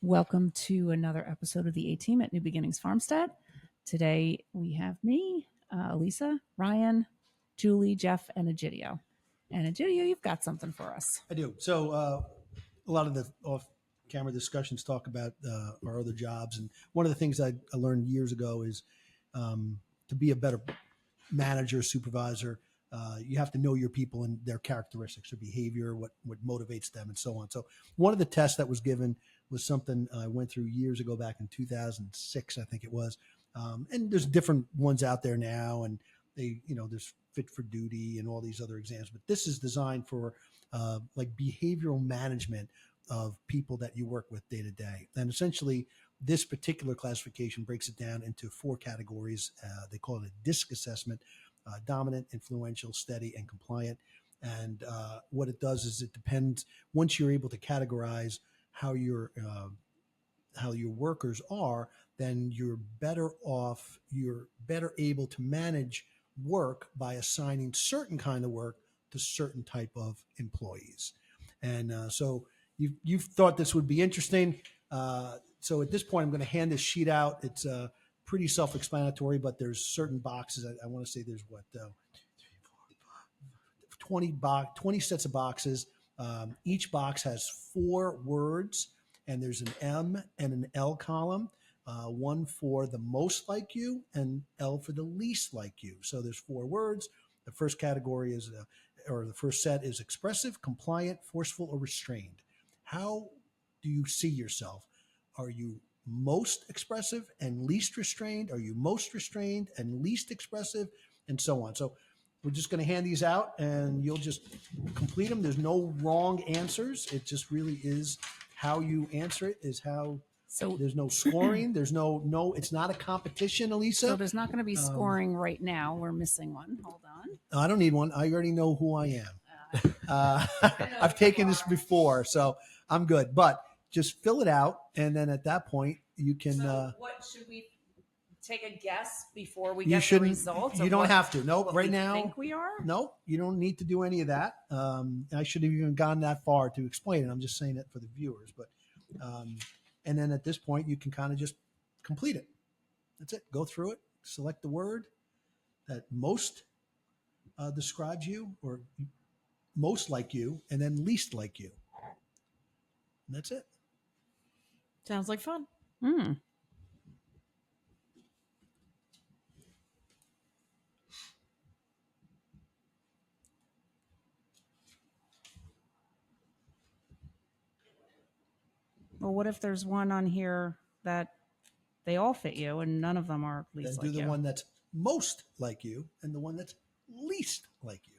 Welcome to another episode of the A Team at New Beginnings Farmstead. Today we have me, Elisa, Ryan, Julie, Jeff, and Egidio. And Egidio, you've got something for us. I do. So a lot of the off-camera discussions talk about our other jobs, and one of the things I learned years ago is to be a better manager, supervisor, you have to know your people and their characteristics, their behavior, what motivates them, and so on. So one of the tests that was given was something I went through years ago, back in 2006, I think it was. And there's different ones out there now, and there's Fit for Duty and all these other exams. But this is designed for like behavioral management of people that you work with day to day. And essentially, this particular classification breaks it down into 4 categories. They call it a DISC assessment: dominant, influential, steady, and compliant. And what it does is it depends, once you're able to categorize how your workers are, then you're better off, you're better able to manage work by assigning certain kind of work to certain type of employees. And so you've thought this would be interesting. So at this point, I'm going to hand this sheet out. It's pretty self-explanatory, but there's certain boxes. I want to say there's 20 sets of boxes. Each box has 4 words, and there's an M and an L column, one for the most like you and L for the least like you. So there's 4 words. The first category is, or the first set is expressive, compliant, forceful, or restrained. How do you see yourself? Are you most expressive and least restrained? Are you most restrained and least expressive? And so on. So we're just going to hand these out, and you'll just complete them. There's no wrong answers. It just really is how you answer it is how. So there's no scoring. There's no. It's not a competition, Elisa. So there's not going to be scoring right now. We're missing one. Hold on. I don't need one. I already know who I am. I've taken this before, so I'm good. But just fill it out, and then at that point you can. So what should we take a guess before we get the results? You don't have to. Nope. Right now, think we are. Nope. You don't need to do any of that. I shouldn't have even gone that far to explain it. I'm just saying it for the viewers. But and then at this point, you can kind of just complete it. That's it. Go through it. Select the word that most describes you, or most like you, and then least like you. And that's it. Sounds like fun. Well, what if there's one on here that they all fit you and none of them are least like you? Then do the one that's most like you and the one that's least like you.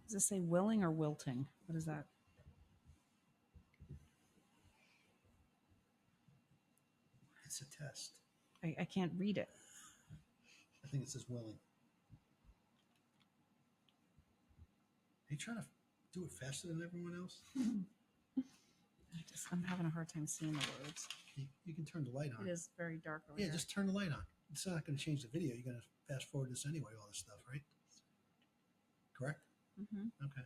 Does it say willing or wilting? What is that? It's a test. I can't read it. I think it says willing. Are you trying to do it faster than everyone else? I'm having a hard time seeing the words. You can turn the light on. It is very dark over Yeah, here. just turn the light on. It's not going to change the video. You're going to fast forward this anyway, all this stuff, right? Correct? Mm-hmm. Okay.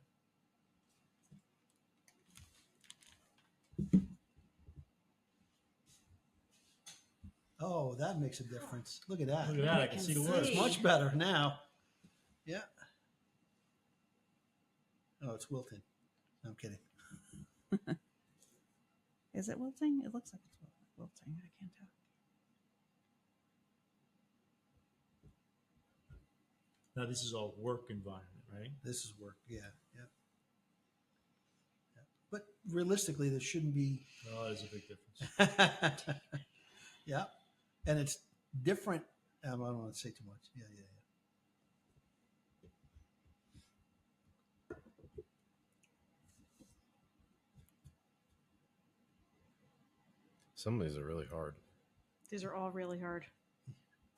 Oh, that makes a difference. Look at that. Look at that. I can see the words. It's much better now. Yeah. Oh, it's wilting. No, I'm kidding. Is it wilting? It looks like it's wilting. I can't tell. Now this is all work environment, right? This is work. Yeah. Yeah. But realistically, there shouldn't be. Oh, there's a big difference. Yeah. And it's different. I don't want to say too much. Yeah. Some of these are really hard. These are all really hard.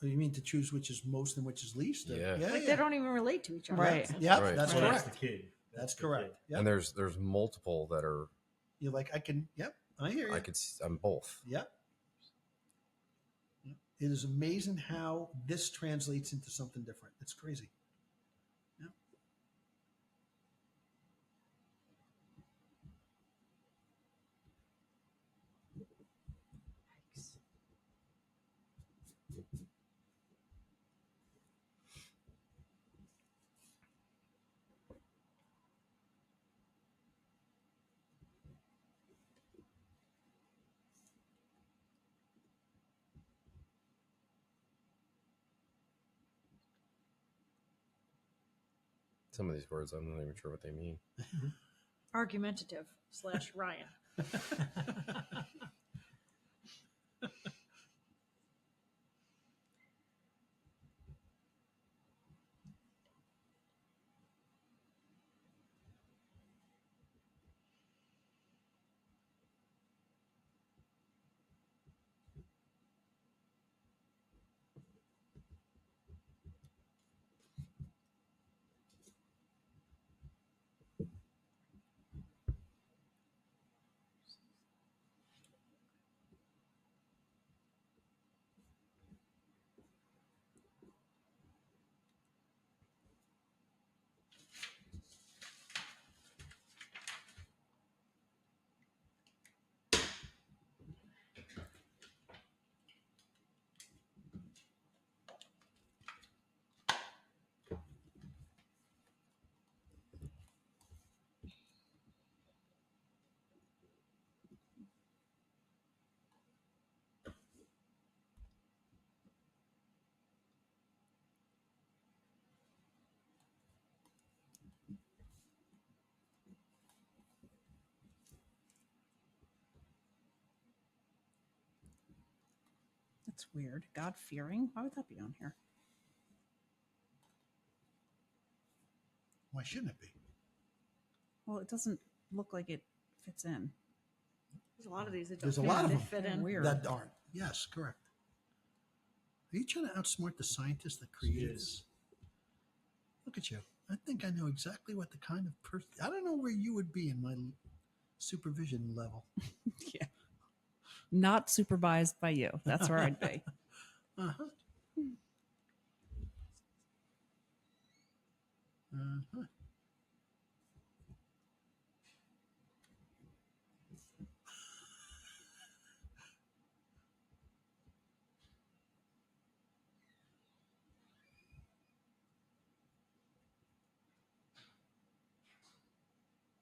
Oh, you mean to choose which is most and which is least? Or- Yeah. Like they don't even relate to each other. Right. Yeah, Right. that's Right. correct. That's the kid. That's the correct. kid. Yeah. And there's multiple that are You're like, I can, yep, I hear you. I'm both. Yep. It is amazing how this translates into something different. It's crazy. Yep. Some of these words I'm not even sure what they mean. Argumentative / Ryan. That's weird. God fearing? Why would that be on here? Why shouldn't it be? Well, it doesn't look like it fits in. There's a lot of these that don't There's a fit lot in. of They them. fit in. Weird. That aren't. Yes, correct. Are you trying to outsmart the scientist that created Yes. this? Look at you. I think I know exactly what the kind of person. I don't know where you would be in my supervision level. Yeah. Not supervised by you. That's where I'd be. Uh-huh. Uh-huh.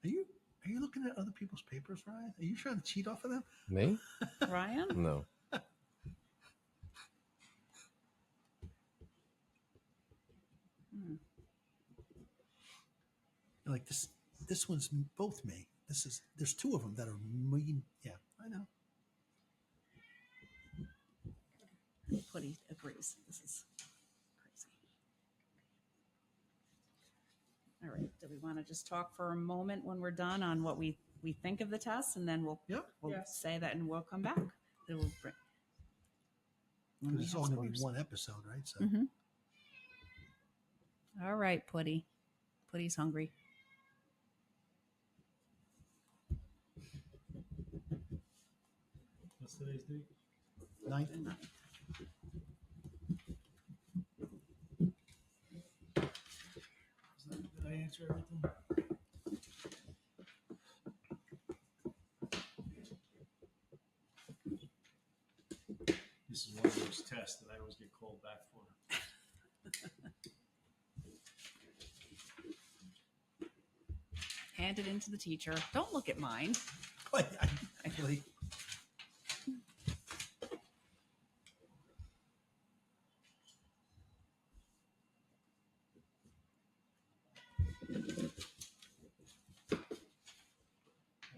Are you looking at other people's papers, Ryan? Are you trying to cheat off of them? Me? Ryan? No. Hmm. Like this one's both me. There's two of them that are me. Yeah, I know. Putty agrees. This is crazy. All right. we want to just talk for a moment when we're done on what we think of the test, and then we'll Yep. Yes. say that, and we'll come back. Then we'll bring, when Because we it's have all going to be scores. one episode, right? So Mhm. All right, Putty. Putty's hungry. What's today's date? 9th. Did I answer everything? This is one of those tests that I always get called back for. Hand it into the teacher. Don't look at mine. Actually,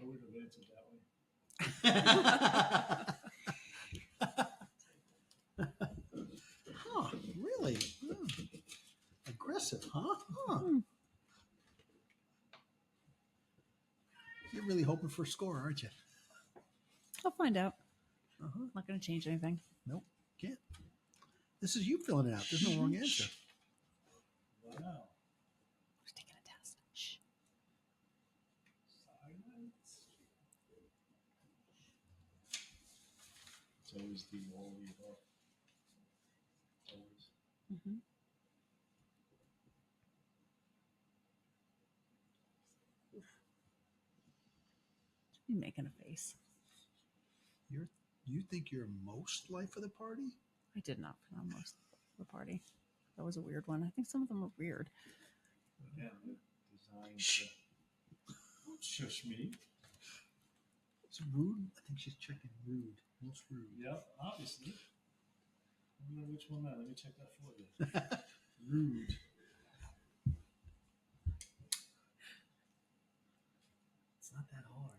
I would have answered that way. huh? Really? Oh. Aggressive, huh? Huh. You're really hoping for a score, aren't you? I'll find out. Uh-huh. Not going to change anything. Nope, can't. This is you filling it out. There's no wrong answer. Wow. Who's taking a test? Shh. Silence. It's always the all the above. Always. Mm-hmm. You making a face. You think you're most life of the party? I did not put on most of the party. That was a weird one. I think some of them were weird. Yeah, designed to shush me. It's rude. I think she's checking rude. Most rude. Yep, obviously. I don't know which one that. Let me check that for you. Rude. It's not that hard.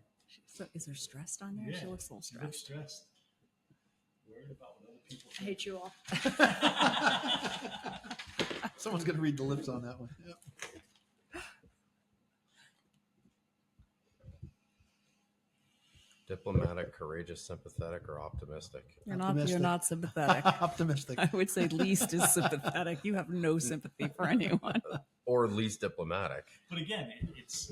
So is there stressed on there? She Yeah, looks a little You look stressed. stressed. Worried about what other people I hate you all. Someone's going to read the lips on that one. Yep. Diplomatic, courageous, sympathetic, or optimistic. You're Optimistic. not sympathetic. Optimistic. I would say least is sympathetic. You have no sympathy for anyone. Or least diplomatic. But again, it's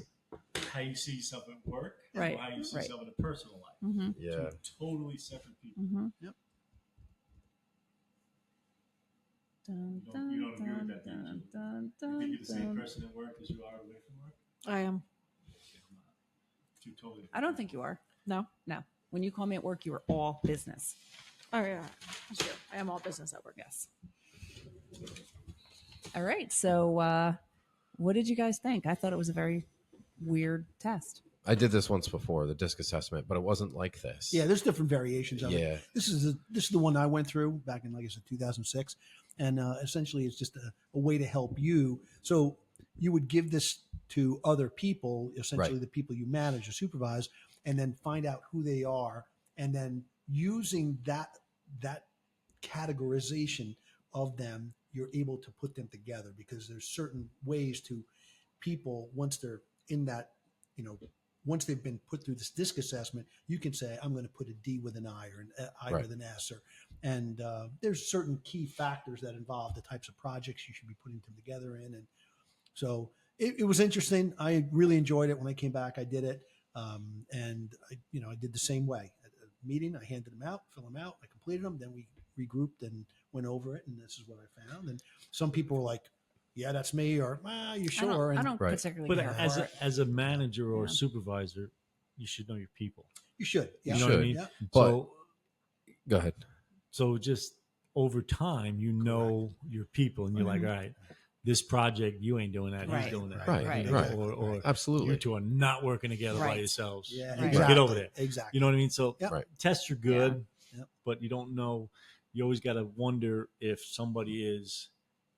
how you see yourself at work, Right, or how you see right. yourself in a personal life. Mm-hmm. Yeah. Two totally separate people. Mm-hmm. Yep. Dun, You don't agree with that, do you? dun, dun, You dun, think you're the same dun. person at work as you are away from work? I am. I'm not. Two totally. I don't think you are. No. No. When you call me at work, you are all business. Oh yeah, that's true. I am all business at work. Yes. All right. So, what did you guys think? I thought it was a very weird test. I did this once before, the disc assessment, but it wasn't like this. Yeah, there's different variations of it. Yeah. This is the one I went through back in, like I said, 2006, and essentially it's just a way to help you. So you would give this to other people, essentially Right. the people you manage or supervise, and then find out who they are, and then using that categorization of them, you're able to put them together, because there's certain ways to people once they're in that, once they've been put through this DISC assessment, you can say, I'm going to put a D with an I or an I Right. with an S. And there's certain key factors that involve the types of projects you should be putting them together in. And so it was interesting. I really enjoyed it. When I came back, I did it. And I did the same way. At a meeting, I handed them out, fill them out. I completed them. Then we regrouped and went over it. And this is what I found. And some people were like, yeah, that's me, or you sure? I And don't Right. particularly But care as for a, it. as a manager or Yeah. supervisor, you should know your people. you should. Yeah. You know what I should. mean? Yeah. But- Go ahead. So just over time, you know your people, and you're like, Mhm. all right, this project, you ain't doing that. Right. He's doing that. Right, Right. right. Or you Absolutely. two are not working together by Right. yourselves. Yeah, Right. Get exactly. over there. Exactly. You know what I mean? So Yep. Right. tests are good, Yep. but you don't know. You always got to wonder if somebody is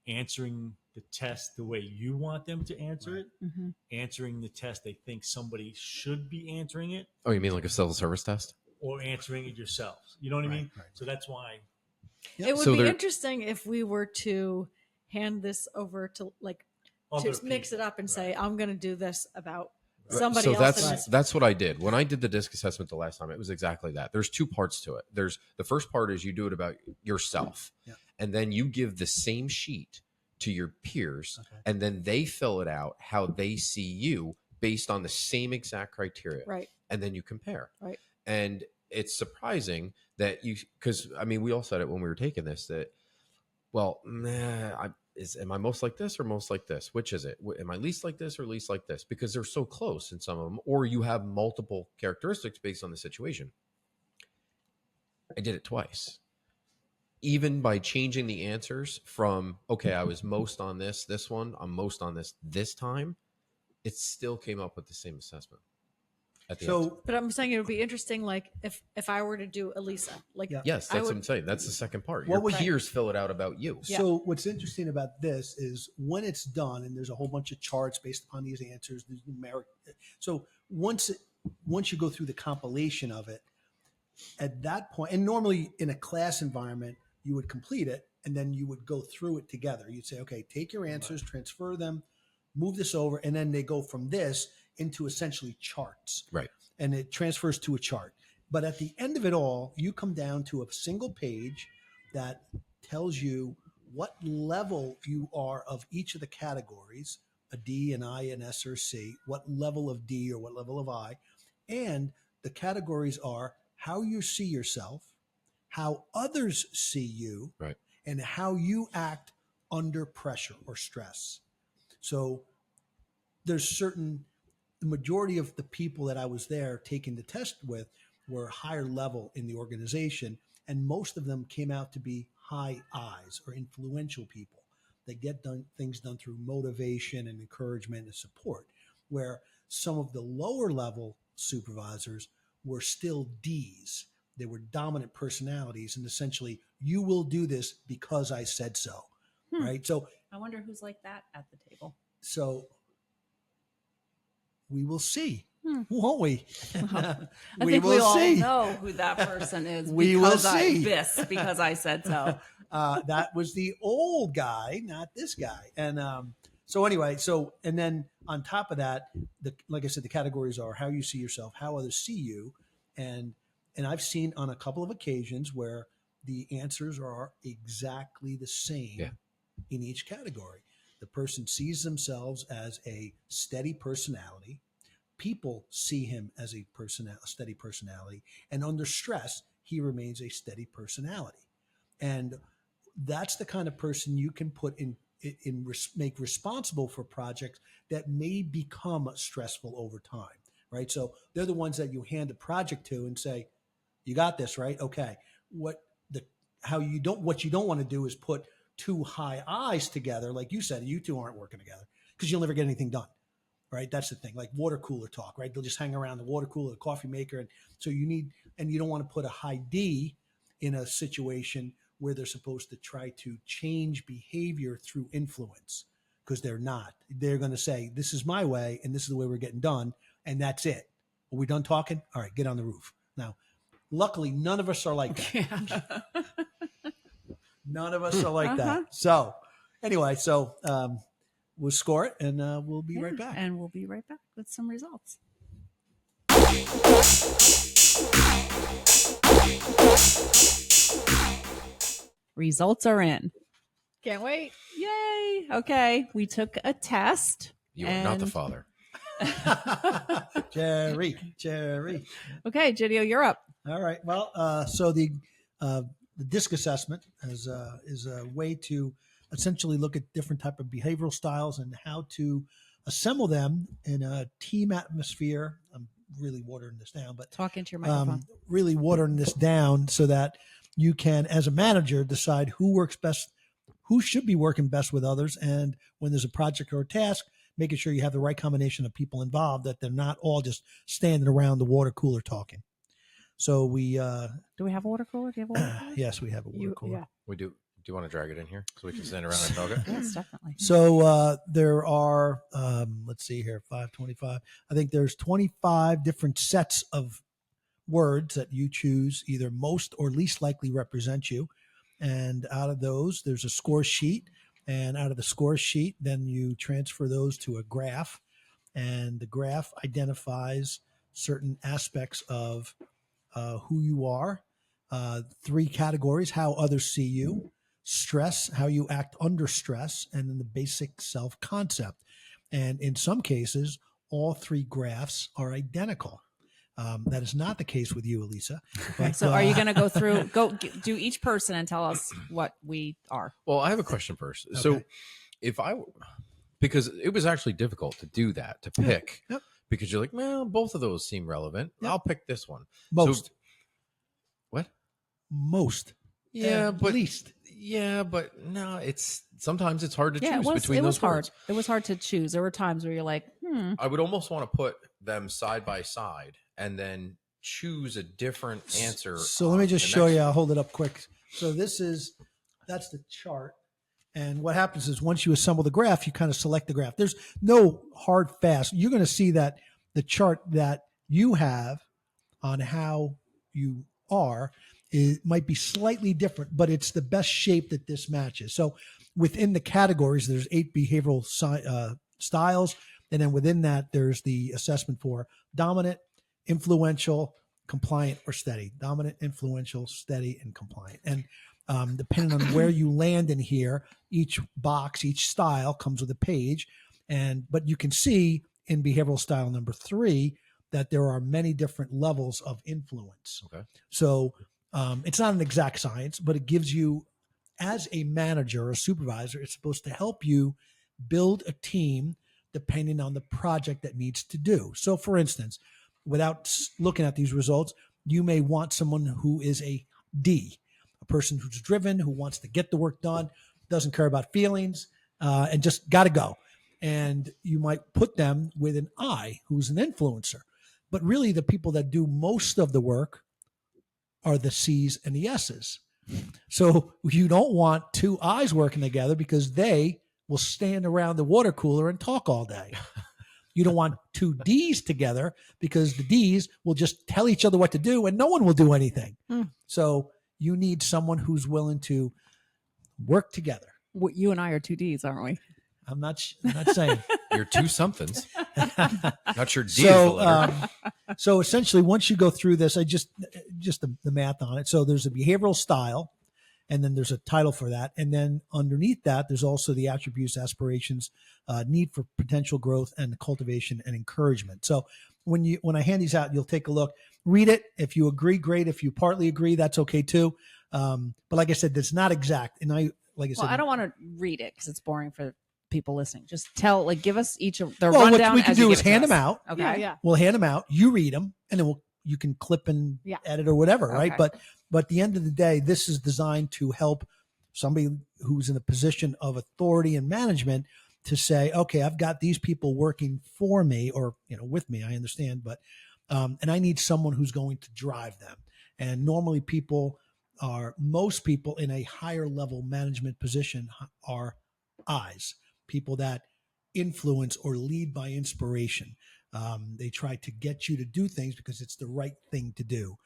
answering the test the way you want them to answer Right. it, Mhm. answering the test they think somebody should be answering it, Oh, you mean like a civil service test? or answering it yourself. You know what I Right, mean? right. So that's why. Yep. It would So be there- interesting if we were to hand this over to Other to mix it people, up and right. say, I'm going to do this about Right. somebody So else. in this. that's what I did when I did the disc assessment the last time. It was exactly that. There's two parts to it. There's the first part is you do it about yourself, Yeah. and then you give the same sheet to your peers, Okay. and then they fill it out how they see you based on the same exact criteria, Right. and then you compare. Right. And it's surprising that because I mean, we all said it when we were taking this that, well, am I most like this or most like this? Which is it? Am I least like this or least like this? Because they're so close in some of them, or you have multiple characteristics based on the situation. I did it twice. Even by changing the answers from, okay, I was most on this one, I'm most on this time, it still came up with the same assessment at the end. So But I'm saying it would be interesting, like if I were to do Elisa, like Yeah. Yes, I that's what would- I'm saying. That's the second part. What Your would you- peers fill it out about you. Yeah. So what's interesting about this is when it's done, and there's a whole bunch of charts based upon these answers. There's numeric. So once you go through the compilation of it, at that point, and normally in a class environment, you would complete it and then you would go through it together. You'd say, okay, take your answers, transfer them, move this over, and then they go from this into essentially charts. Right. And it transfers to a chart. But at the end of it all, you come down to a single page that tells you what level you are of each of the categories, a D, an I, an S, or C, what level of D or what level of I. And the categories are how you see yourself, how others see you, Right. and how you act under pressure or stress. So there's the majority of the people that I was there taking the test with were higher level in the organization, and most of them came out to be high I's or influential people that get things done through motivation and encouragement and support, where some of the lower level supervisors were still D's. They were dominant personalities, and essentially, you will do this because I said so, right? So I wonder who's like that at the table. we will see, Hmm. won't we? I we think will we all see. know who that person is. We will see. Because I said so. That was the old guy, not this guy. And so anyway, and then on top of that, like I said, the categories are how you see yourself, how others see you, and I've seen on a couple of occasions where the answers are exactly the same in each category. The person sees themselves as a steady personality. People see him as a steady personality, and under stress, he remains a steady personality. And that's the kind of person you can put make responsible for projects that may become stressful over time, right? So they're the ones that you hand a project to and say, "You got this, right? Okay." What you don't want to do is put two high I's together, like you said. You two aren't working together because you'll never get anything done, right? That's the thing. Like water cooler talk, right? They'll just hang around the water cooler, the coffee maker, and so you don't want to put a high D in a situation where they're supposed to try to change behavior through influence, because they're not. They're going to say, "This is my way, and this is the way we're getting done, and that's it. Are we done talking? All right, get on the roof." Now, luckily, none of us are like that. None of us are like that. So, anyway, we'll score it, and we'll be right back. And we'll be right back with some results. Results are in. Can't wait. Yay. Okay. We took a test. You are not the And- father. Jerry. Okay, Gidio, you're up. All right. Well, so the DISC assessment is a way to essentially look at different type of behavioral styles and how to assemble them in a team atmosphere. I'm really watering this down, but Talk into your microphone. really watering this down so that you can, as a manager, decide who works best, who should be working best with others, and when there's a project or a task, making sure you have the right combination of people involved, that they're not all just standing around the water cooler talking. So we, Do we have a water cooler? Do you have a water cooler? yes, we have a water cooler. Yeah. We do. Do you want to drag it in here so we can stand around and talk it? Yes, definitely. So there are, let's see here, 525. I think there's 25 different sets of words that you choose, either most or least likely represent you. And out of those, there's a score sheet. And out of the score sheet, then you transfer those to a graph, and the graph identifies certain aspects of who you are. 3 categories: how others see you, stress, how you act under stress, and then the basic self-concept. And in some cases, all 3 graphs are identical. That is not the case with you, Elisa. But, So are you going to go through, do each person and tell us what we are? Well, I have a question first. So Okay. if because it was actually difficult to do that, to pick, Yep. because you're like, well, both of those seem relevant. Yep. I'll pick this one. Most. So, what? Most. Yeah, At but least. yeah, but no, sometimes it's hard to Yeah, choose between it was those hard. words. It was hard to choose. There were times where you're like, I would almost want to put them side by side and then choose a different answer. So let me on just the show next you. one. I'll hold it up quick. So that's the chart. And what happens is once you assemble the graph, you kind of select the graph. There's no hard fast. You're going to see that the chart that you have on how you are, it might be slightly different, but it's the best shape that this matches. So within the categories, there's 8 behavioral styles. And then within that, there's the assessment for dominant, influential, compliant, or steady. Dominant, influential, steady, and compliant. And depending on where you land in here, each box, each style comes with a page. But you can see in behavioral style number 3 that there are many different levels of influence. Okay. So it's not an exact science, but it gives you, as a manager or a supervisor, it's supposed to help you build a team depending on the project that needs to do. So for instance, without looking at these results, you may want someone who is a D, a person who's driven, who wants to get the work done, doesn't care about feelings, and just got to go. And you might put them with an I, who's an influencer. But really, the people that do most of the work are the C's and the S's. So you don't want 2 I's working together because they will stand around the water cooler and talk all day. You don't want 2 D's together because the D's will just tell each other what to do and no one will do anything. So you need someone who's willing to work together. you and I are 2 Ds, aren't we? I'm not saying. You're 2 somethings. Not sure D is the So, letter. so essentially, once you go through this, I just the math on it. So there's a behavioral style, and then there's a title for that, and then underneath that, there's also the attributes, aspirations, need for potential growth, and cultivation and encouragement. So when I hand these out, you'll take a look, read it. If you agree, great. If you partly agree, that's okay too. But like I said, it's not exact, and I don't want to read it because it's boring for people listening. Just give us each of the Well, rundown. what we can as you do give is it to hand us. them out. Okay. Yeah. We'll hand them out. You read them, and then you can clip and Yeah. edit or whatever, right? Okay. But at the end of the day, this is designed to help somebody who's in a position of authority and management to say, okay, I've got these people working for me or with me. I understand, but and I need someone who's going to drive them. And normally, most people in a higher level management position are I's, people that influence or lead by inspiration. They try to get you to do things because it's the right thing to do.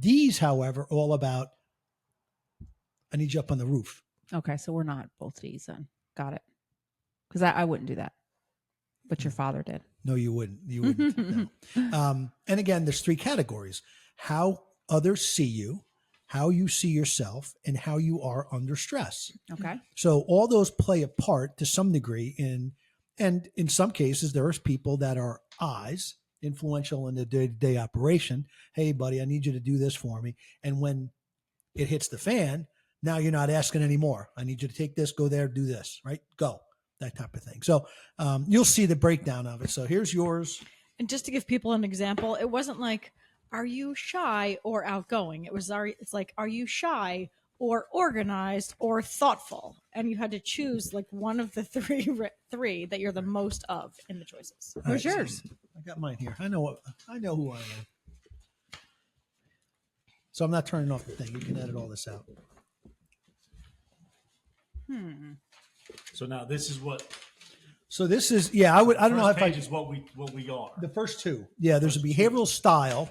D's, however, all about, I need you up on the roof. Okay, so we're not both Ds then. Got it. Because I wouldn't do that, but your father did. No, you wouldn't. You wouldn't. No. And again, there's 3 categories: how others see you, how you see yourself, and how you are under stress. Okay. So all those play a part to some degree and in some cases, there's people that are I's, influential in the day-to-day operation. Hey, buddy, I need you to do this for me. And when it hits the fan, now you're not asking anymore. I need you to take this, go there, do this, right? Go, that type of thing. So you'll see the breakdown of it. So here's yours. And just to give people an example, it wasn't like, are you shy or outgoing? It's like, are you shy or organized or thoughtful? And you had to choose like one of the three that you're the most of in the choices. All Where's right, so yours? I got mine here. I know who I am. So I'm not turning off the thing. You can edit all this out. So now this is what. So this is, I don't know if page is what we are. the first 2. Yeah, there's a behavioral style.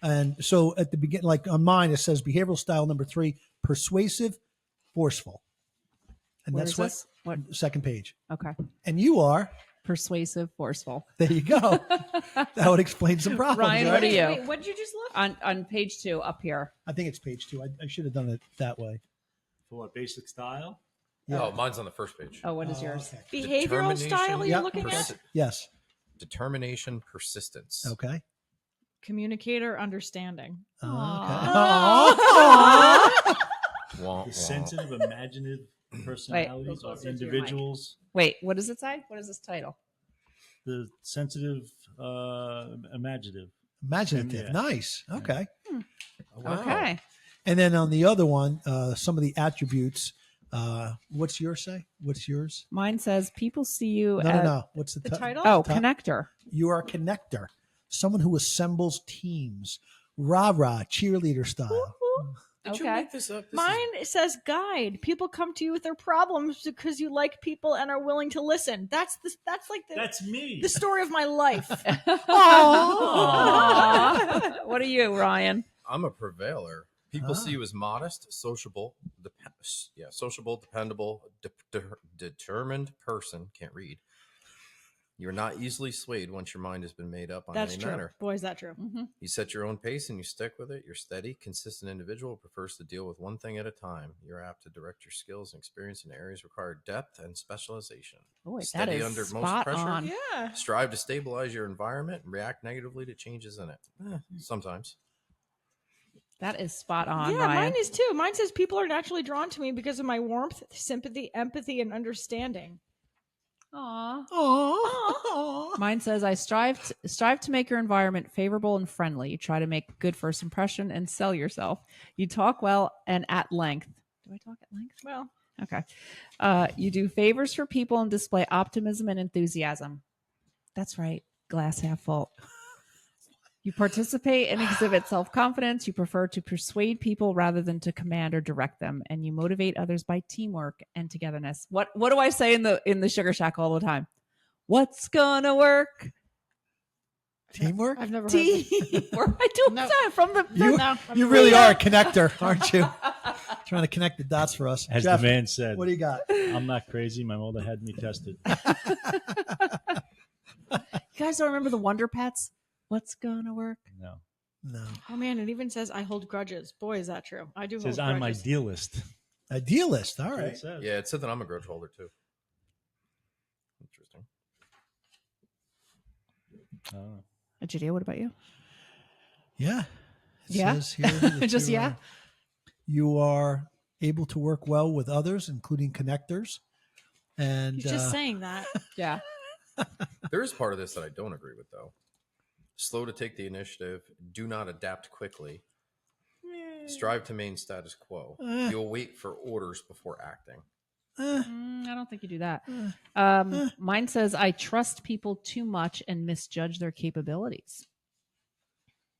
And so at the beginning, like on mine, it says behavioral style number 3, persuasive, forceful. And Where that's is what this? What? Second page. Okay. And you are. Persuasive, forceful. There you go. That would explain some problems. Ryan, right? what are you? Wait, what did you just look? On page 2 up here. I think it's page 2. I should have done it that way. For what, basic style? Yeah. Oh, mine's on the first page. Oh, what is yours? Okay. Behavioral style Yeah, you're looking at? Yes. Determination, persistence. Okay. Communicator understanding. Okay. Aw. Wah, The wah. sensitive, imaginative personalities Those or are to your mic. individuals. Wait, what does it say? What is this title? The sensitive, imaginative. Imaginative. Yeah. Nice. Okay. Oh, wow. Okay. And then on the other one, some of the attributes. What's yours say? What's yours? Mine says people see you No, as no. What's the, The title? Oh, Top- connector. You are a connector, someone who assembles teams, rah rah, cheerleader style. Did you Okay. make this up? This is- Mine it says guide. People come to you with their problems because you like people and are willing to listen. That's like That's me. the story of my life. Aw. What are you, Ryan? I'm a prevailer. People Ah. see you as modest, sociable, sociable, dependable, determined person. Can't read. You're not easily swayed once your mind has been made up on That's any true. matter. Boy, is that true. Mm-hmm. You set your own pace and you stick with it. You're steady, consistent individual who prefers to deal with one thing at a time. You're apt to direct your skills and experience in areas require depth and specialization. Boy, that Steady is under most spot pressure. on. Yeah. Strive to stabilize your environment and react negatively to changes in it. Sometimes. That is spot on, Yeah, Ryan. mine is too. Mine says people are naturally drawn to me because of my warmth, sympathy, empathy, and understanding. Aw. Aww. Mine says I strive to make your environment favorable and friendly. You try to make a good first impression and sell yourself. You talk well and at length. Do I talk at length? Well, Okay. You do favors for people and display optimism and enthusiasm. That's right. Glass half full. You participate and exhibit self-confidence. You prefer to persuade people rather than to command or direct them, and you motivate others by teamwork and togetherness. What do I say in the Sugar Shack all the time? What's gonna work? Teamwork? I've never heard Teamwork. I do No. that from the You, No, I've you never really heard are a connector, aren't you? Trying to connect the dots for us. As Jeff, the man said, what do you got? I'm not crazy. My mother had me tested. You guys don't remember the Wonder Pets? What's gonna work? No. No. Oh man, it even says I hold grudges. Boy, is that true. I do It hold says I'm grudges. idealist. Idealist. All That's what right. it says. Yeah, it said that I'm a grudge holder too. Interesting. Oh. Egidio, what about you? Yeah. It Yeah? says here that Just you yeah? are- You are able to work well with others, including connectors. And He's just saying that. Yeah. There is part of this that I don't agree with, though. Slow to take the initiative. Do not adapt quickly. Strive to maintain status quo. You'll wait for orders before acting. I don't think you do that. Mine says I trust people too much and misjudge their capabilities.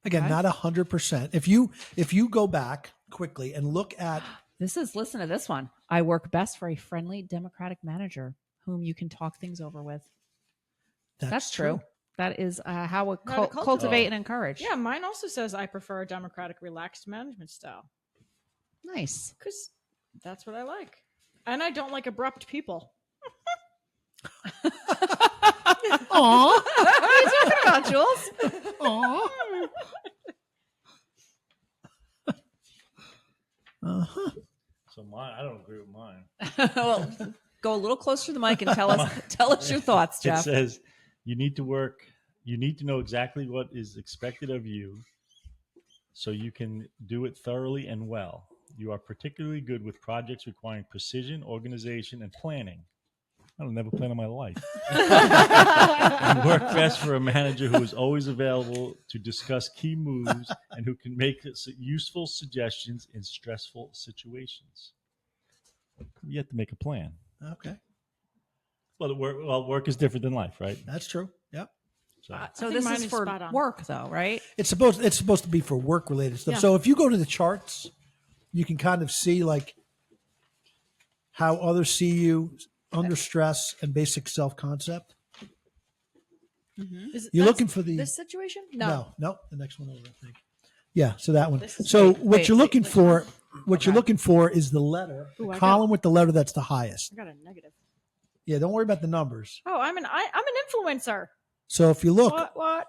again, Okay. not 100%. If you go back quickly and look at Listen to this one. I work best for a friendly, democratic manager whom you can talk things over with. That's true. That is how we How to cultivate Oh. and encourage. Yeah, mine also says I prefer a democratic, relaxed management style Nice. because that's what I like, and I don't like abrupt people. Aw. What are you talking about, Jules? Aw. Uh-huh. So mine, I don't agree with mine. Well, go a little closer to the mic and tell us your thoughts, It Jeff. says you need to know exactly what is expected of you so you can do it thoroughly and well. You are particularly good with projects requiring precision, organization, and planning. I don't never plan in my life. You work best for a manager who is always available to discuss key moves and who can make useful suggestions in stressful situations. You have to make a plan. Okay. Well, work is different than life, right? That's true. Yep. So, I So think this mine is is for spot on. work, though, right? It's supposed to be for work related stuff. Yeah. So if you go to the charts, you can kind of see like how others see you under stress and basic self concept. Is You're that's looking for the this situation? no, the next one over, I think. Yeah, so that one. This is- So wait, what you're looking which for, one? you're Okay. looking for is the letter, Ooh, the I column with the letter that's the highest. I got a negative. Yeah, don't worry about the numbers. Oh, I'm an influencer. So if you look, What?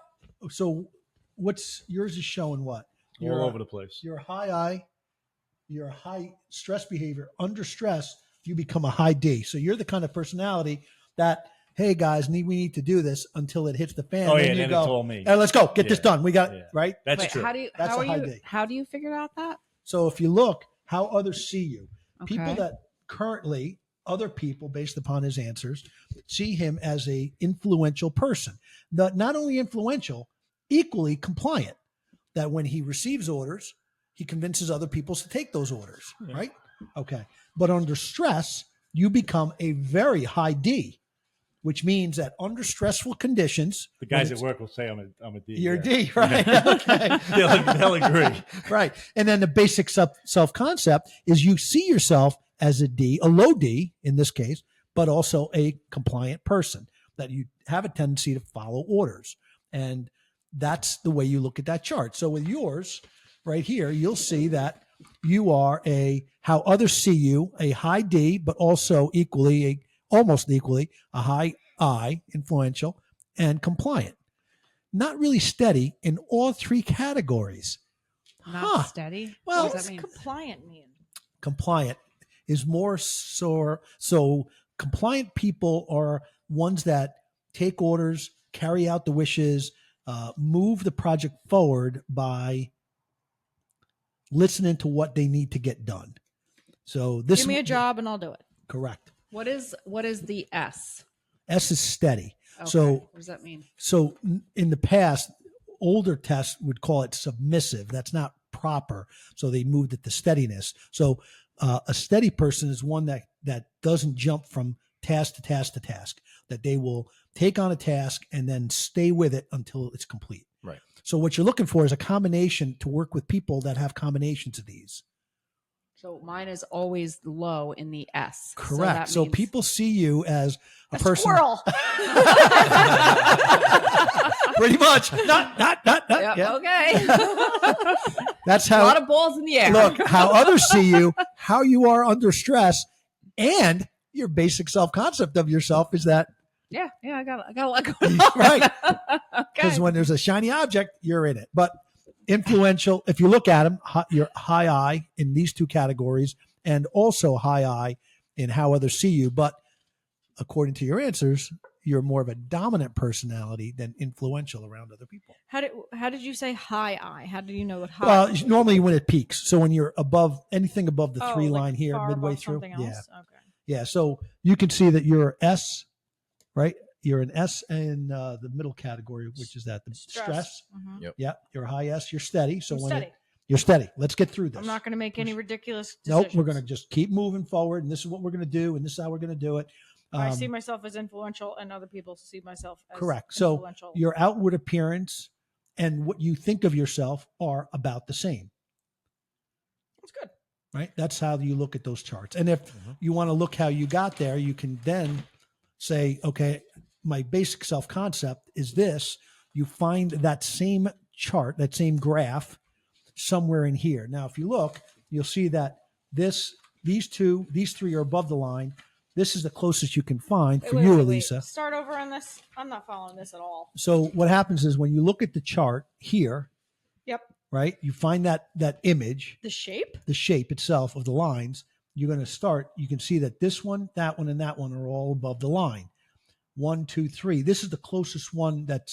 so what's yours is showing what? All over the place. Your high I, your high stress behavior. Under stress, you become a high D. So you're the kind of personality that, hey guys, we need to do this until it hits the fan. Oh then yeah, you then go, it's all me. hey, let's go, get this Yeah. done. We got Yeah. right. That's Wait, true. That's a high you D. how do you figure out that? So if you look how others see you, people Okay. that currently other people, based upon his answers, see him as a influential person. Not only influential, equally compliant. That when he receives orders, he convinces other people to take those orders. Yeah. Right? Okay. But under stress, you become a very high D, which means that under stressful conditions, The guys when at it's- work will say I'm a D. you're yeah. D, right? Okay. They'll agree. Right. And then the basic self concept is you see yourself as a D, a low D in this case, but also a compliant person, that you have a tendency to follow orders. And that's the way you look at that chart. So with yours right here, you'll see that you are how others see you, a high D, but also almost equally, a high I, influential and compliant. Not really steady in all three categories. Not steady. Well, what What does does that mean? compliant mean? Compliant is more so compliant people are ones that take orders, carry out the wishes, move the project forward by listening to what they need to get done. So this Give me a job and I'll do it. correct. What is the S? S is steady. Okay. So what does that mean? So in the past, older tests would call it submissive. That's not proper. So they moved it to steadiness. So a steady person is one that doesn't jump from task to task to task, that they will take on a task and then stay with it until it's complete. Right. So what you're looking for is a combination to work with people that have combinations of these. So mine is always low in the S. Correct. So, So that means- people see you as a person. Squirrel. Pretty much. Not. Yep, Yeah. okay. That's a how. lot of balls in the air. Look, how others see you, how you are under stress, and your basic self-concept of yourself is that yeah, I got a lot going on. right. Okay. Because when there's a shiny object, you're in it. But influential, if you look at them, you're high I in these two categories, and also high I in how others see you. But according to your answers, you're more of a dominant personality than influential around other people. How did you say high I? How do you know what high? Well, normally when it peaks. So when you're above anything above the Oh, three like line here, far midway above through. something Yeah. else? Okay. Yeah. So you can see that you're S, right? You're an S in the middle category, which is that the stress. Mhm. Yep. Yeah. You're high S. You're steady. So I'm when steady. you're steady, let's get through this. I'm not going to make any ridiculous Nope. decisions. We're going to just keep moving forward, and this is what we're going to do, and this is how we're going to do it. I see myself as influential, and other people see myself as Correct. So influential. your outward appearance and what you think of yourself are about the same. That's good. Right? That's how you look at those charts. And if you want to look how you got there, you can then say, okay, my basic self-concept is this. You find that same chart, that same graph somewhere in here. Now, if you look, you'll see that these three are above the line. This is the closest you can find for you, Elisa. Start over on this. I'm not following this at all. So what happens is when you look at the chart here, Yep. right, you find that image, The shape? the shape itself of the lines. You're going to start. You can see that this one, and that one are all above the line. 1, 2, 3. This is the closest one that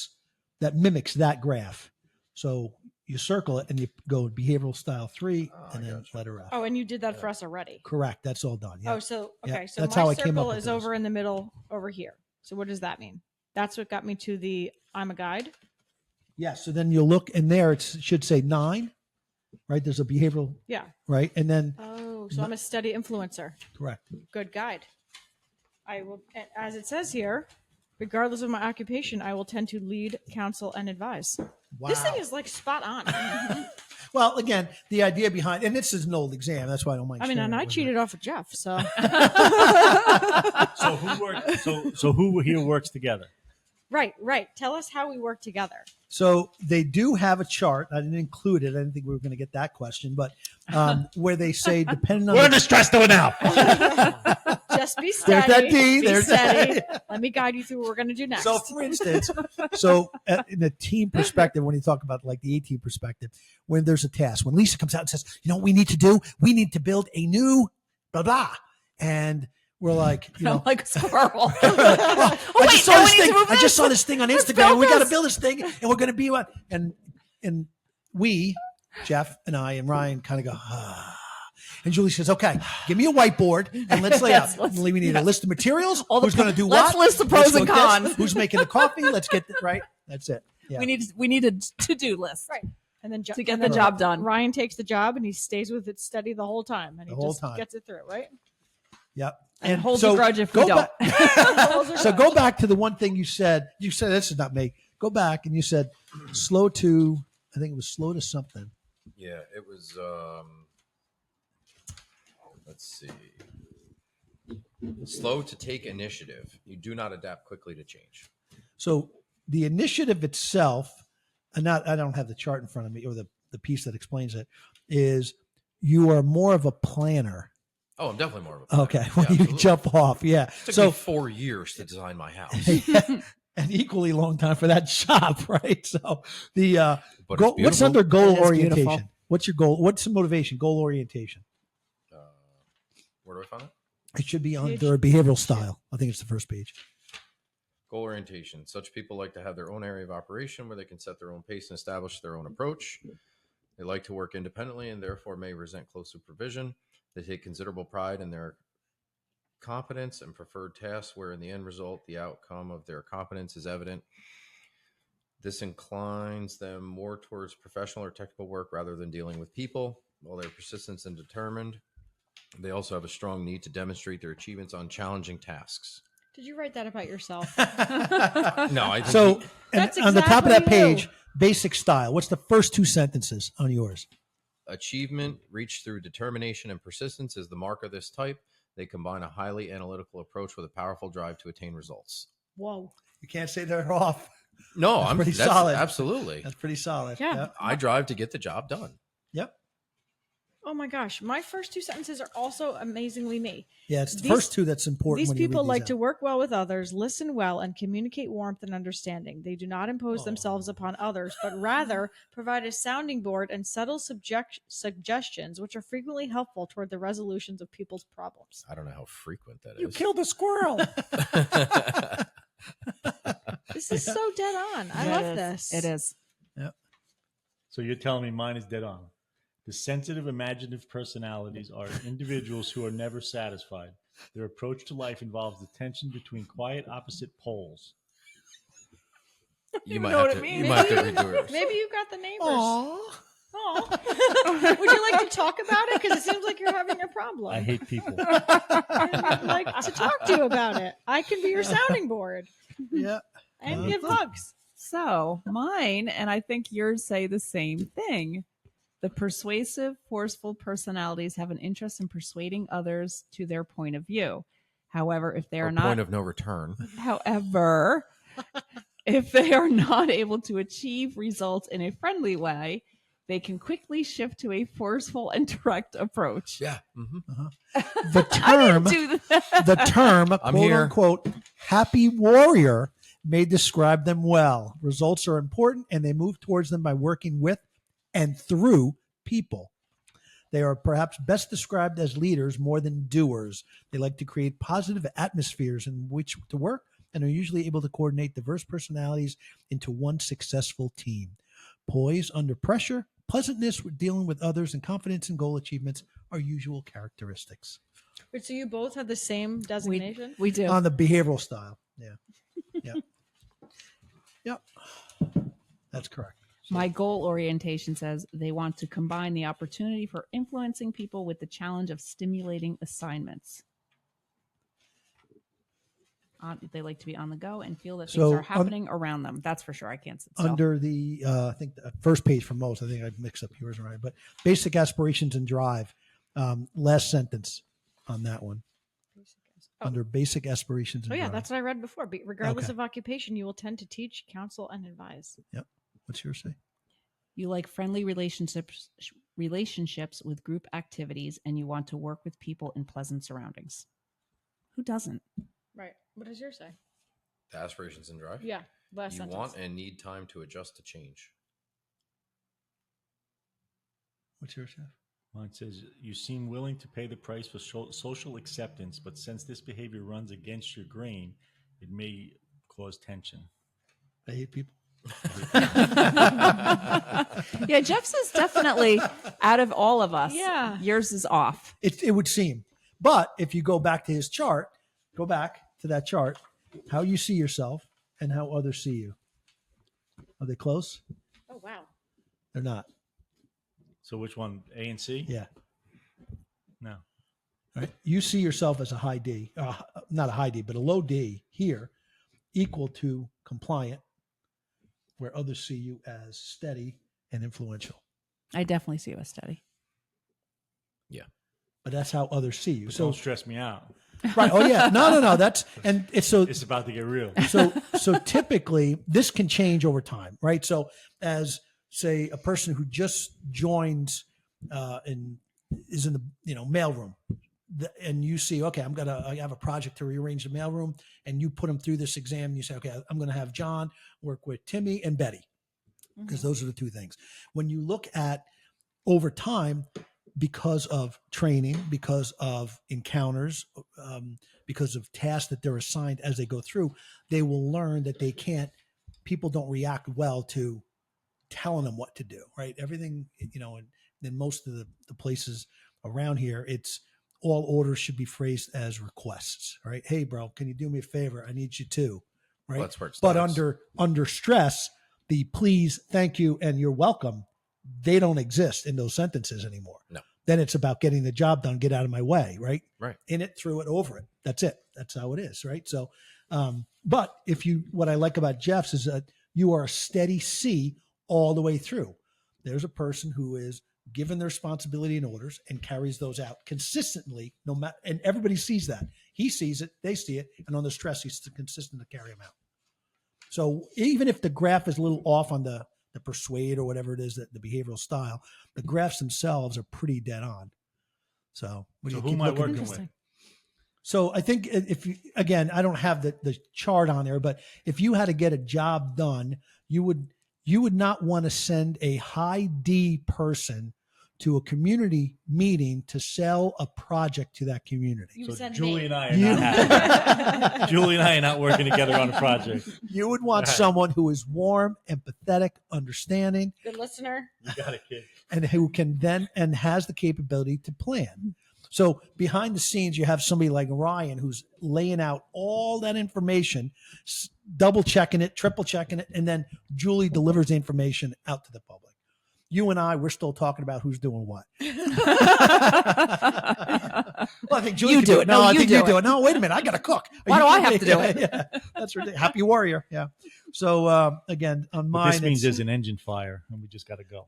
mimics that graph. So you circle it and you go behavioral style 3 and then letter F. Oh, and you did that for us already. Correct. That's all done. Yeah. Oh, so Yeah, okay. So that's my how I came up circle with is those. over in the middle over here. So what does that mean? That's what got me to the I'm a guide. Yeah. So then you'll look, and there it should say 9, right? There's a behavioral, Yeah. right? And then Oh, so I'm a steady influencer. correct. Good guide. I will, as it says here, regardless of my occupation, I will tend to lead, counsel, and advise. Wow. This thing is like spot on. Well, again, the idea behind, and this is an old exam. That's why I don't mind. I mean, sharing and it I with cheated off of Jeff, so So who works? So who here works together? right. Tell us how we work together. So they do have a chart. I didn't include it. I didn't think we were going to get that question, but where they say depending on We're under stress though now. Just Just be There's steady. that D. Be There's steady. that. Let me guide you through what we're going to do next. So, for instance, in the team perspective, when you talk about like the A-team perspective, when there's a task, when Lisa comes out and says, you know what we need to do? We need to build a new blah, blah. And we're like, you know, I'm like a squirrel. I wait, just saw now this we need to thing. move I just this. saw this thing on Let's Instagram. build We got to this. build this thing, and we're going to be what? And we, Jeff and I and Ryan, kind of go. And Julie says, "Okay, give me a whiteboard and let's lay Yes, out. let's- We need a yes. list of materials. All the Who's going to do let's what? list the Let's pros and go with this. cons. Who's making the coffee? Let's get right. That's it. Yeah. We need a to-do list. Right. And then To get and the then job done. Ryan takes the job and he stays with it steady the whole time, and he The whole just time. gets it through. Right. Yep. And holds a grudge if we go don't. Holds a So grudge. go back to the one thing you said. You said this is not me. Go back and you said slow to. I think it was slow to something. Yeah, it was. Let's see. Slow to take initiative. You do not adapt quickly to change. So the initiative itself, and I don't have the chart in front of me or the piece that explains it, is you are more of a planner. Oh, I'm definitely more of a planner. Okay, Yeah, when you absolutely. jump off, yeah. It took So me 4 years to design my house. an equally long time for that job, right? So the But goal, it's what's beautiful. under goal It is orientation? beautiful. What's your goal? What's the motivation? Goal orientation. Where do I find it? It should be under behavioral style. I think it's the first page. Goal orientation. Such people like to have their own area of operation where they can set their own pace and establish their own approach. They like to work independently and therefore may resent close supervision. They take considerable pride in their competence and preferred tasks where in the end result, the outcome of their competence is evident. This inclines them more towards professional or technical work rather than dealing with people. While they're persistent and determined, they also have a strong need to demonstrate their achievements on challenging tasks. Did you write that about yourself? No, I think So and That's on the top of that exactly page, you. basic style. What's the first two sentences on yours? achievement reached through determination and persistence is the mark of this type. They combine a highly analytical approach with a powerful drive to attain results. Whoa. You can't say they're off. No, That's I'm pretty that's solid. Absolutely. That's pretty solid. Yeah. Yep. I drive to get the job done. Yep. Oh my gosh. My first two sentences are also amazingly me. Yeah, it's the These- first two that's important. These when you people read like these to out. work well with others, listen well, and communicate warmth and understanding. They do not impose themselves upon others, but rather provide a sounding board and subtle suggestions, which are frequently helpful toward the resolutions of people's problems. I don't know how frequent that You is. killed a squirrel. This is so dead on. I love this. It is. So you're telling me mine is dead on. The sensitive, imaginative personalities are individuals who are never satisfied. Their approach to life involves the tension between quiet opposite poles. You might know have what to. it means. You might have to redo it. Maybe you got the neighbors. Aw. Aw. Would you like to talk about it? Because it seems like you're having a problem. I hate people. I'd like to talk to you about it. I can be your sounding board Yeah. and give hugs. So mine, and I think yours say the same thing. The persuasive, forceful personalities have an interest in persuading others to their point of view. However, if they Or are not, point of no return. however, if they are not able to achieve results in a friendly way, they can quickly shift to a forceful and direct approach. Yeah. Mm-hmm. The I term, didn't do that. the term, I'm quote here. unquote, happy warrior may describe them well. Results are important and they move towards them by working with and through people. They are perhaps best described as leaders more than doers. They like to create positive atmospheres in which to work and are usually able to coordinate diverse personalities into one successful team. Poise under pressure, pleasantness with dealing with others, and confidence in goal achievements are usual characteristics. Wait, so you both have the same designation? We do. On the behavioral style. Yeah. Yep. Yep. That's correct. My goal orientation says they want to combine the opportunity for influencing people with the challenge of stimulating assignments. They like to be on the go and feel that things So, are happening around them. That's for sure. I can't sit still. Under the, I think the first page for most, I think I mixed up yours and right, but basic aspirations and drive. Last sentence on that one. Oh. Under basic aspirations and Oh, yeah, drive. that's what I read before. Regardless Okay. of occupation, you will tend to teach, counsel, and advise. What's yours say? You like friendly relationships with group activities, and you want to work with people in pleasant surroundings. Who doesn't? Right. What does yours say? The aspirations and drive. Yeah. Last You sentence. want and need time to adjust to change. What's yours, Chef? Mine says, you seem willing to pay the price for social acceptance, but since this behavior runs against your grain, it may cause tension. I hate people. Yeah, Jeff's is definitely out of all of us. Yeah. Yours is off. It would seem. But if you go back to his chart, go back to that chart, how you see yourself and how others see you. Are they close? Oh, wow. They're not. So which one, A and C? Yeah. No. All right. You see yourself as a high D, not a high D, but a low D here, equal to compliant, where others see you as steady and influential. I definitely see you as steady. But that's how others see you. But So don't stress me out. right. Oh yeah. No. That's and it's so It's about to get real. so typically this can change over time, right? So as say a person who just joins and is in the mailroom, and you see, okay, I have a project to rearrange the mailroom, and you put them through this exam. And you say, okay, I'm going to have John work with Timmy and Betty, because those are the two things. When you look at over time, because of training, because of encounters, because of tasks that they're assigned as they go through, they will learn that people don't react well to telling them what to do, right? Everything, and in most of the places around here, it's all orders should be phrased as requests, right? Hey, bro, can you do me a favor? I need you to, right? Well, that's where it But starts. under stress, the please, thank you, and you're welcome, they don't exist in those sentences anymore. No. Then it's about getting the job done, get out of my way, right? Right. In it, through it, over it. That's it. That's how it is, right? So, but what I like about Jeff's is that you are a steady C all the way through. There's a person who is given the responsibility and orders and carries those out consistently, no matter, and everybody sees that. He sees it, they see it, and on the stress, he's consistent to carry them out. So even if the graph is a little off on the persuade or whatever it is, that the behavioral style, the graphs themselves are pretty dead on. So, So who am I working with? Interesting. So I think if you, again, I don't have the chart on there, but if you had to get a job done, you would not want to send a high D person to a community meeting to sell a project to that community. You So send Julie me. and I are not happy. Julie and I are not working together on a project. You would want Right. someone who is warm, empathetic, understanding, Good listener. You got it, kid. and who can then and has the capability to plan. So behind the scenes, you have somebody like Ryan who's laying out all that information, double checking it, triple checking it, and then Julie delivers the information out to the public. You and I, we're still talking about who's doing what. Well, I think Julie You can do it. No, No, I you think do you do it. it. No, wait a minute. I got to cook. Why do I have to do it? Yeah, that's ridiculous. Happy warrior. Yeah. So again, on But mine, this means it's- there's an engine fire, and we just got to go.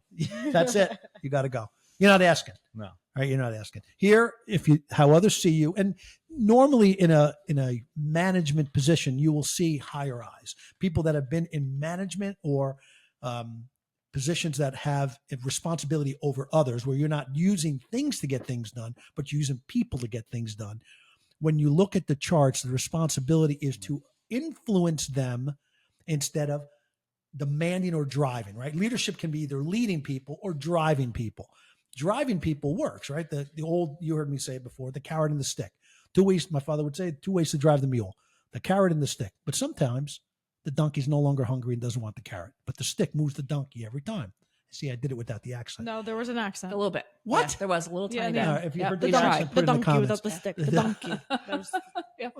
that's it. You got to go. You're not asking. No. Right, you're not asking. Here, how others see you, and normally in a management position, you will see higher eyes. People that have been in management or positions that have a responsibility over others, where you're not using things to get things done, but you're using people to get things done. When you look at the charts, the responsibility is to influence them instead of demanding or driving. Right, leadership can be either leading people or driving people. Driving people works, right? The old, you heard me say it before, the carrot and the stick. Two ways, my father would say, 2 ways to drive the mule, the carrot and the stick. But sometimes the donkey's no longer hungry and doesn't want the carrot, but the stick moves the donkey every time. See, I did it without the accent. No, there was an accent. A little bit. What? Yeah, there was a little Yeah, tiny yeah. bit. If you Yep, heard we the tried. accent, The put it in the donkey comments. without the stick. The donkey. That was,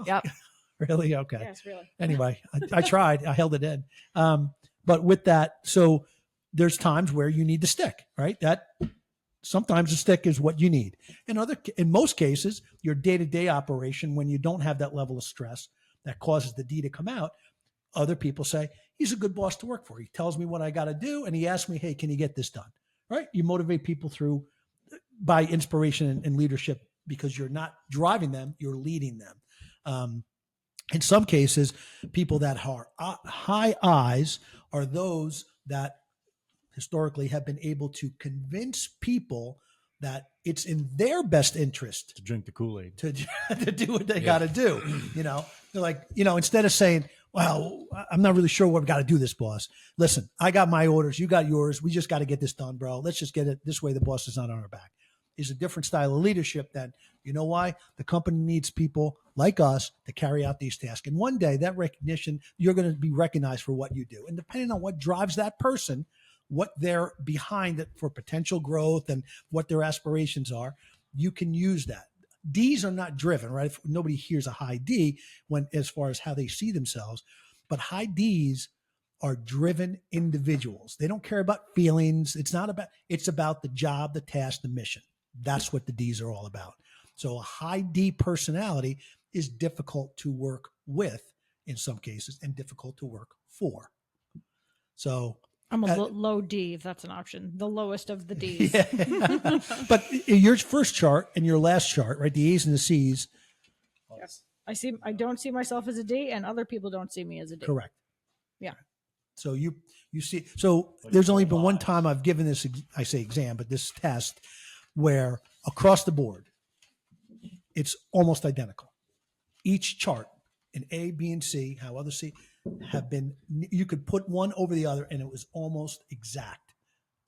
Yep. Really? Okay. yes, really. Anyway, I tried. I held it in. But with that, so there's times where you need the stick, right? That sometimes the stick is what you need. In most cases, your day-to-day operation, when you don't have that level of stress that causes the D to come out, other people say, he's a good boss to work for. He tells me what I got to do, and he asks me, hey, can you get this done? Right? You motivate people by inspiration and leadership, because you're not driving them, you're leading them. In some cases, people that are high eyes are those that historically have been able to convince people that it's in their best interest To drink the Kool-Aid. to do what they got to do. They're like, instead of saying, well, I'm not really sure what we got to do this, boss. Listen, I got my orders. You got yours. We just got to get this done, bro. Let's just get it this way. The boss is not on our back. Is a different style of leadership that, you know why? The company needs people like us to carry out these tasks. And one day that recognition, you're going to be recognized for what you do. And depending on what drives that person, what they're behind it for potential growth and what their aspirations are, you can use that. D's are not driven, right? If nobody hears a high D as far as how they see themselves, but high D's are driven individuals. They don't care about feelings. It's about the job, the task, the mission. That's what the D's are all about. So a high D personality is difficult to work with in some cases and difficult to work for. So I'm a low D, if that's an option. The lowest of the D's. yeah. But in your first chart and your last chart, right? The A's and the C's. Yes. I don't see myself as a D, and other people don't see me as a D. Correct. Yeah. So you see, so there's only been one time I've given this, I say exam, but this test where across the board, it's almost identical. Each chart in A, B, and C, how others see, have been, you could put one over the other and it was almost exact.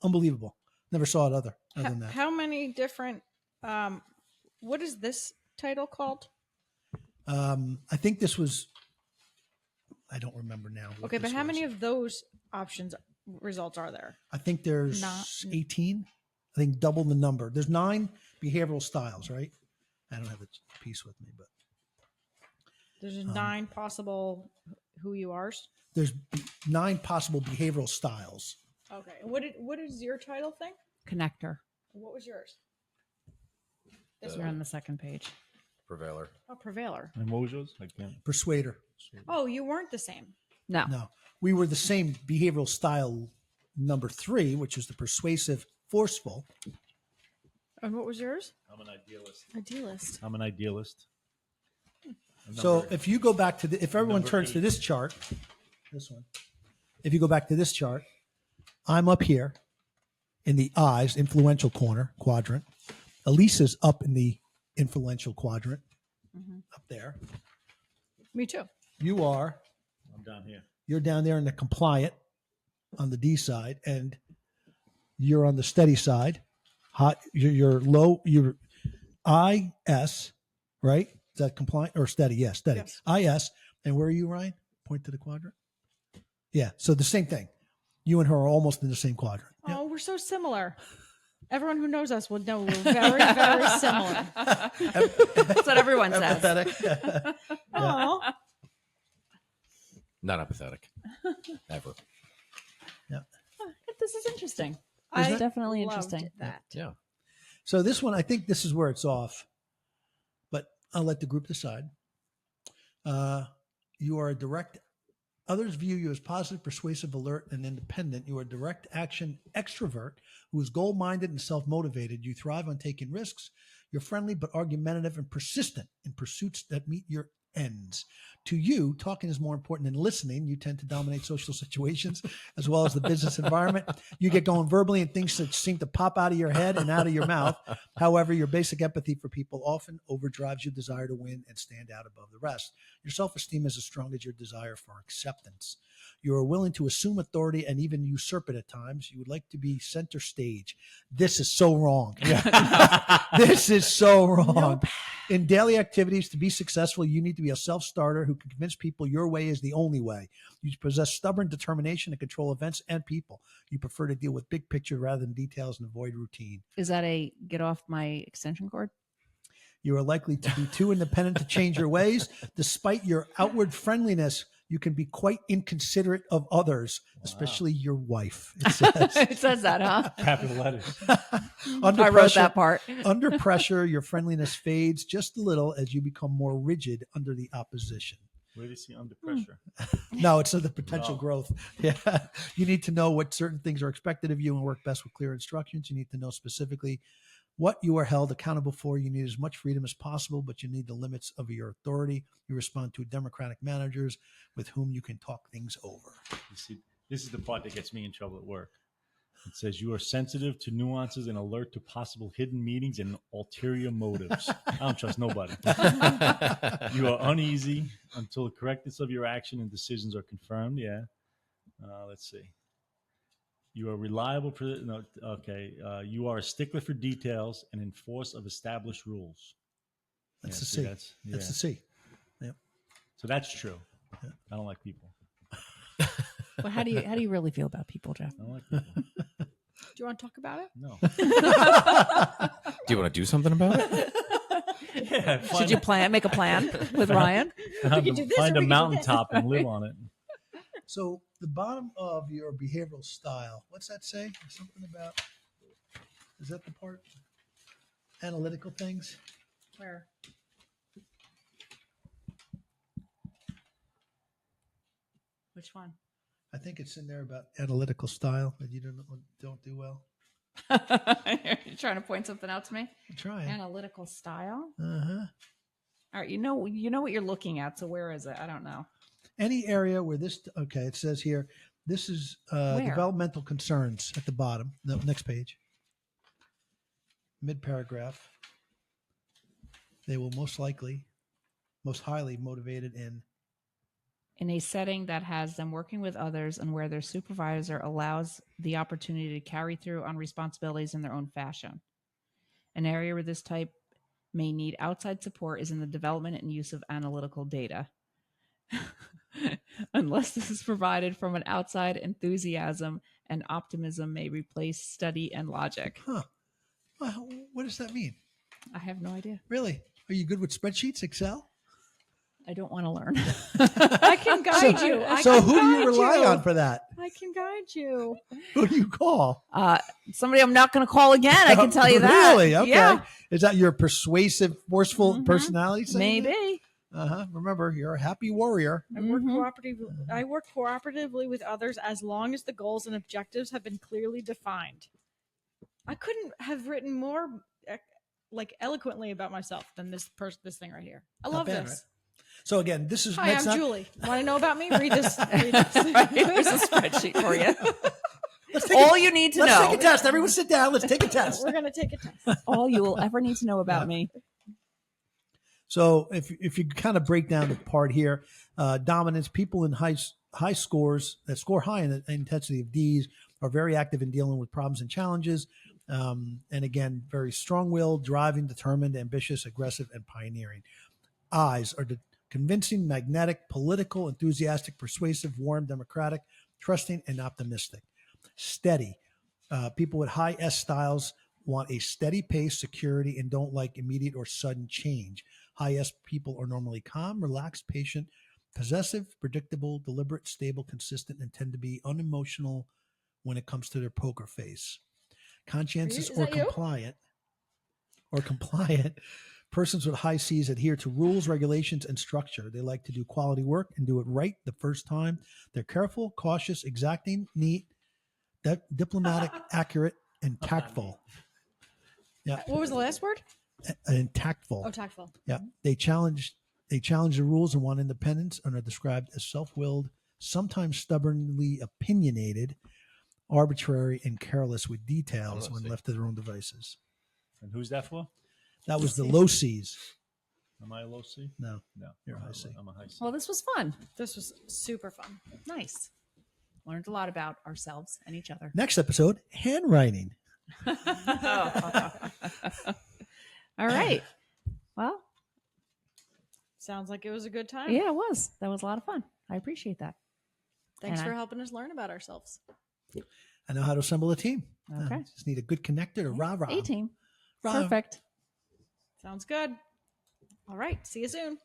Unbelievable. Never saw it other than that. How many different, what is this title called? I think this was, I don't remember now. Okay, but how many of those options results are there? I think there's 18. I think double the number. There's 9 behavioral styles, right? I don't have the piece with me, but There's 9 possible who you are. there's 9 possible behavioral styles. Okay. What is your title thing? Connector. What was yours? You're on the second page. Prevailer. Oh, Prevailer. And what was yours? I can't. Persuader. Oh, you weren't the same. No. No, we were the same behavioral style number 3, which is the persuasive, forceful. And what was yours? I'm an idealist. Idealist. I'm an idealist. So if you go back to if everyone Number turns to 8. this chart, this one, if you go back to this chart, I'm up here in the I's influential quadrant. Elisa's up in the influential quadrant, up there. Me too. You are. I'm down here. You're down there in the compliant on the D side, and you're on the steady side. You're low. You're IS, right? Is that compliant or steady? Yeah, steady. Yes. IS. And where are you, Ryan? Point to the quadrant. Yeah. So the same thing. You and her are almost in the same quadrant. Oh, we're so similar. Everyone who knows us would know we're very, very similar. That's what everyone says. Empathetic. Oh, Not empathetic. Ever. This is interesting. I It's definitely loved interesting. that. Yeah. So this one, I think this is where it's off, but I'll let the group decide. You are a direct. Others view you as positive, persuasive, alert, and independent. You are a direct action extrovert who is goal-minded and self-motivated. You thrive on taking risks. You're friendly but argumentative and persistent in pursuits that meet your ends. To you, talking is more important than listening. You tend to dominate social situations as well as the business environment. You get going verbally and things that seem to pop out of your head and out of your mouth. However, your basic empathy for people often overdrives your desire to win and stand out above the rest. Your self-esteem is as strong as your desire for acceptance. You are willing to assume authority and even usurp it at times. You would like to be center stage. This is so wrong. This is so wrong. Nope. In daily activities, to be successful, you need to be a self-starter who can convince people your way is the only way. You possess stubborn determination to control events and people. You prefer to deal with big picture rather than details and avoid routine. Is that a get off my extension cord? You are likely to be too independent to change your ways. Despite your outward friendliness, you can be quite inconsiderate of others, especially your wife. It says. It says that, huh? Capital letters. Under I wrote pressure, that part. under pressure, your friendliness fades just a little as you become more rigid under the opposition. Where do you see under pressure? No, it's the potential No. growth. Yeah. You need to know what certain things are expected of you and work best with clear instructions. You need to know specifically what you are held accountable for. You need as much freedom as possible, but you need the limits of your authority. You respond to democratic managers with whom you can talk things over. You see, this is the part that gets me in trouble at work. It says you are sensitive to nuances and alert to possible hidden meanings and ulterior motives. I don't trust nobody. You are uneasy until the correctness of your action and decisions are confirmed. Yeah. Let's see. You are reliable. No, okay. You are a stickler for details and enforce of established rules. That's Yeah, the see, C. That's the C. So that's true. Yeah. I don't like people. But how do you really feel about people, Jeff? I don't like people. Do you want to talk about it? No. Do you want to do something about it? Yeah, Should you make a plan with Ryan? We could do this or find we a could do mountaintop and live on it. So the bottom of your behavioral style, what's that say? Something about, is that the part? Analytical things? Where? Which one? I think it's in there about analytical style that you don't do well. You're trying to point something out to me? I'm trying. Analytical style. Uh-huh. All right, you know what you're looking at. So where is it? I don't know. Any area where this, okay, it says here, this is Where? developmental concerns at the bottom, the next page. Mid-paragraph. They will most highly motivated In a setting that has them working with others and where their supervisor allows the opportunity to carry through on responsibilities in their own fashion. An area where this type may need outside support is in the development and use of analytical data. Unless this is provided from an outside, enthusiasm and optimism may replace study and logic. Huh. Well, what does that mean? I have no idea. Really? Are you good with spreadsheets, Excel? I don't want to learn. I can guide you. So who do you rely on for that? I can guide you. Who do you call? Somebody I'm not going to call again. I can tell you that. Really? Okay. Yeah, Is that your persuasive, forceful Mhm. personality? saying that? maybe. Remember, you're a happy warrior. I work Mhm. I work cooperatively with others as long as the goals and objectives have been clearly defined. I couldn't have written more eloquently about myself than this thing right here. I Not love bad, this. So again, this is Hi, that's I'm not- Julie. Want to know about me? Read this. Read this. Here's a spreadsheet for you. Let's take All a, you need to let's know. take a test. Everyone, sit down. Let's take a test. We're gonna take a test. All you will ever need to know about me. So if you kind of break down the part here, dominance, people in high scores that score high in the intensity of Ds are very active in dealing with problems and challenges. And again, very strong-willed, driving, determined, ambitious, aggressive, and pioneering. Is are convincing, magnetic, political, enthusiastic, persuasive, warm, democratic, trusting, and optimistic. Steady. People with high S styles want a steady pace, security, and don't like immediate or sudden change. High S people are normally calm, relaxed, patient, possessive, predictable, deliberate, stable, consistent, and tend to be unemotional when it comes to their poker face. Conscientious Is or that you? compliant persons with high Cs adhere to rules, regulations, and structure. They like to do quality work and do it right the first time. They're careful, cautious, exacting, neat, diplomatic, accurate, and tactful. Yeah, What was the last word? and tactful. Oh, tactful. Yeah, they challenge the rules and want independence and are described as self-willed, sometimes stubbornly opinionated, arbitrary, and careless with details Oh, when left to their own devices. And who's that for? That was the low Cs. Am I a low C? No, No. You're a I'm high C. I'm a high C. Well, this was fun. This was super fun. Nice. Learned a lot about ourselves and each other. next episode, handwriting. All right. Well, Sounds like it was a good time. yeah, it was. That was a lot of fun. I appreciate that. Thanks And for I- helping us learn about ourselves. I know how to assemble a team. Okay. Just need a good connector to rah-rah. A team. Rah. Perfect. Sounds good. All right. See you soon.